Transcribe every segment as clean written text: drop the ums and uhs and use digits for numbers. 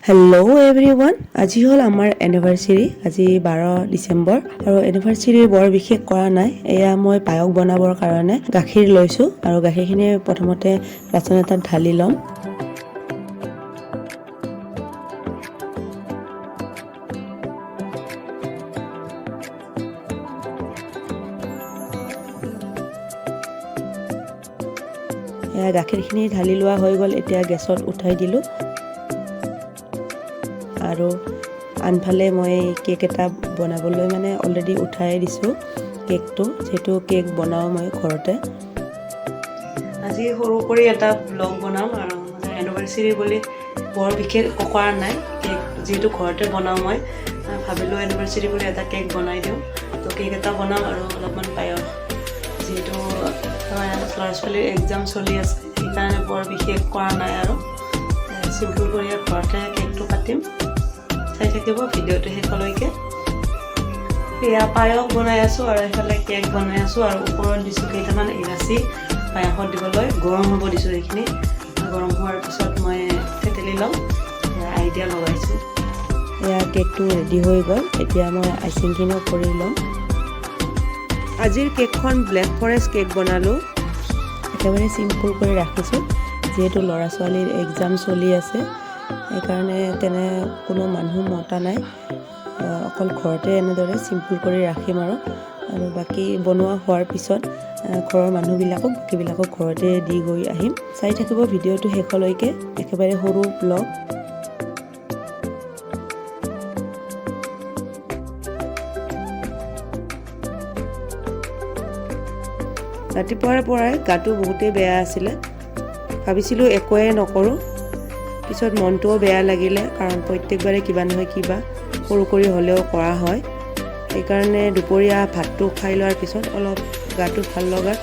Hello' everyone, আজি হ'ল আমাৰ এনিভাৰ্চাৰী। আজি 12 ডিচেম্বৰ আৰু এনিভাৰ্চাৰী বৰ বিশেষ কৰা নাই। এয়া মই পায়স বনাবৰ কাৰণে গাখীৰ লৈছোঁ আৰু গাখীৰখিনি প্ৰথমতে বাচন এটাত ঢালি ল'ম। এয়া গাখীৰখিনি ঢালি লোৱা হৈ গ'ল। এতিয়া গেছত উঠাই দিলোঁ আৰু আনফালে মই কেক এটা বনাবলৈ অলৰেডি উঠাই দিছোঁ কেকটো, যিহেতু কেক বনাওঁ মই ঘৰতে। আজি সৰু কৰি এটা ব্লগ বনাম আৰু এনিভাৰ্চাৰী বুলি বৰ বিশেষ কৰা নাই। কেক যিহেতু ঘৰতে বনাওঁ মই ভাবিলোঁ এনিভাৰ্চাৰী বুলি এটা কেক বনাই দিওঁ। তো কেক এটা বনাম আৰু অলপমান পায়স, যিহেতু ল'ৰা ছোৱালীৰ এক্সাম চলি আছে সেইকাৰণে বৰ বিশেষ কৰা নাই আৰু চিম্পুল কৰি ঘৰতে কেকটো কাটিম। চাই থাকিব ভিডিঅ'টো শেষলৈকে। এয়া পায়স বনাই আছোঁ আৰু এইফালে কেক বনাই আছোঁ আৰু ওপৰত দিছোঁ কেইটামান ইলাচি পায়সত দিবলৈ। গৰম হ'ব দিছোঁ এইখিনি। গৰম হোৱাৰ পিছত মই থেতেলি ল'ম। আইডিয়া লগাইছোঁ। এয়া কেকটো ৰেডি হৈ গ'ল। এতিয়া মই আইচিংখিনিও কৰি ল'ম। আজিৰ কেকখন ব্লেক ফৰেষ্ট কেক বনালোঁ। একেবাৰে চিম্পুল কৰি ৰাখিছোঁ, যিহেতু ল'ৰা ছোৱালীৰ এক্সাম চলি আছে সেইকাৰণে তেনে কোনো মানুহ মতা নাই। অকল ঘৰতে এনেদৰে চিম্পুল কৰি ৰাখিম আৰু বাকী বনোৱা হোৱাৰ পিছত ঘৰৰ মানুহবিলাকক বাকীবিলাকক ঘৰতে দি গৈ আহিম। চাই থাকিব ভিডিঅ'টো শেষলৈকে, একেবাৰে সৰু ব্লগ। ৰাতিপুৱাৰ পৰাই গাটো বহুতেই বেয়া আছিলে। ভাবিছিলোঁ একোৱে নকৰোঁ, পিছত মনটোও বেয়া লাগিলে, কাৰণ প্ৰত্যেকবাৰে কিবা নহয় কিবা সৰু কৰি হ'লেও কৰা হয়। সেইকাৰণে দুপৰীয়া ভাতটো খাই লোৱাৰ পিছত অলপ গাটো ভাল লগাত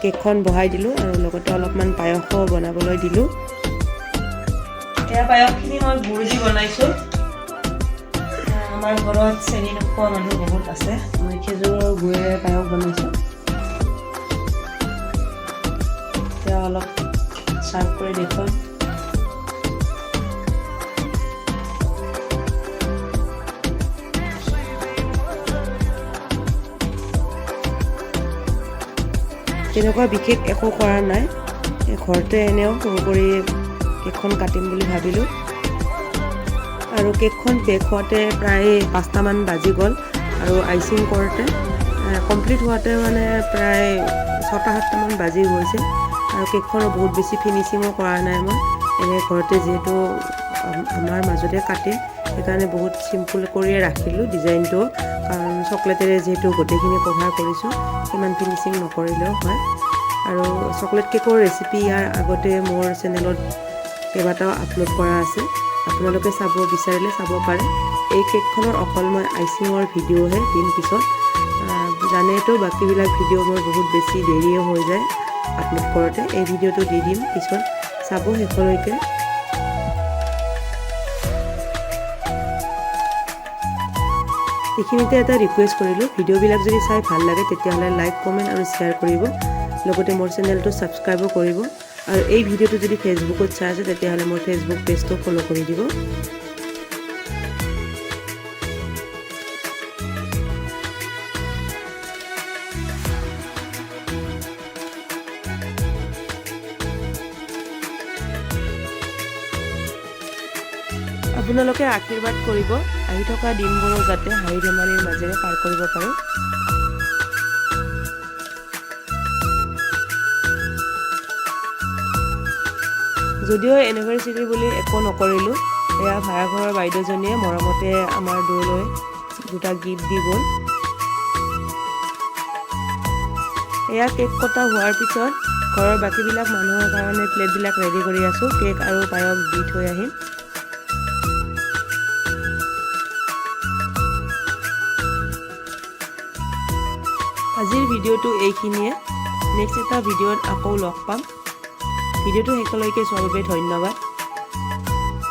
কেকখন বহাই দিলোঁ আৰু লগতে অলপমান পায়সো বনাবলৈ দিলোঁ। এয়া পায়সখিনি মই গুড় দি বনাইছোঁ। আমাৰ ঘৰত চেনি নোখোৱা মানুহ বহুত আছে। মই খেজুৰৰ গুড়েৰে পায়স বনাইছোঁ। এতিয়া অলপ চাৰ্ভ কৰি দেখুৱাম। তেনেকুৱা বিশেষ একো কৰা নাই। ঘৰতে এনেও সৰু কৰি কেকখন কাটিম বুলি ভাবিলোঁ আৰু কেকখন বেক হোৱাতে প্ৰায় 5টামান বাজি গ'ল আৰু আইচিং কৰোঁতে কমপ্লিট হোৱাতে প্ৰায় 6-7টামান বাজি গৈছে আৰু কেকখনো বহুত বেছি ফিনিচিঙো কৰা নাই মই। এনে ঘৰতে যিহেতু আমাৰ মাজতে কাটিম সেইকাৰণে বহুত চিম্পুল কৰিয়ে ৰাখিলোঁ ডিজাইনটো, কাৰণ চকলেটেৰে যিহেতু গোটেইখিনি কভাৰ কৰিছোঁ সিমান ফিনিচিং নকৰিলেও হয়। আৰু চকলেট কেকৰ ৰেচিপি ইয়াৰ আগতে মোৰ চেনেলত কেইবাটাও আপলোড কৰা আছে, আপোনালোকে চাব বিচাৰিলে চাব পাৰে। এই কেকখনৰ অকল মই আইচিঙৰ ভিডিঅ'হে দিম পিছত। জানেতো বাকীবিলাক ভিডিঅ' মোৰ বহুত বেছি দেৰিয়ে হৈ যায় আপলোড কৰোঁতে। এই ভিডিঅ'টো দি দিম পিছত, চাব শেষলৈকে। এইখিনিতে এটা ৰিকুৱেষ্ট কৰিলোঁ, ভিডিঅ'বিলাক যদি চাই ভাল লাগে তেতিয়াহ'লে লাইক, কমেণ্ট আৰু শ্বেয়াৰ কৰিব। লগতে মোৰ চেনেলটো ছাবস্ক্ৰাইবো কৰিব আৰু এই ভিডিঅ'টো যদি ফেচবুকত চাই আছে তেতিয়াহ'লে মোৰ ফেচবুক পেজটো ফ'ল' কৰি দিব। আপোনালোকে আশীৰ্বাদ কৰিব, আহি থকা দিনবোৰো যাতে হাঁহি ধেমালিৰ মাজেৰে পাৰ কৰিব পাৰোঁ। যদিও এনিভাৰ্চাৰী বুলি একো নকৰিলোঁ, এয়া ভাড়াঘৰৰ বাইদেউজনীয়ে মৰমতে আমাৰ দূৰলৈ 2টা গিফ্ট দি গ'ল। এয়া কেক কটা হোৱাৰ পিছত ঘৰৰ বাকীবিলাক মানুহৰ কাৰণে প্লেটবিলাক ৰেডি কৰি আছোঁ। কেক আৰু পায়স দি থৈ আহিম। আজিৰ ভিডিঅ'টো এইখিনিয়ে। নেক্সট এটা ভিডিঅ'ত আকৌ লগ পাম। ভিডিঅ'টো শেষলৈকে চোৱাৰ বাবে ধন্যবাদ।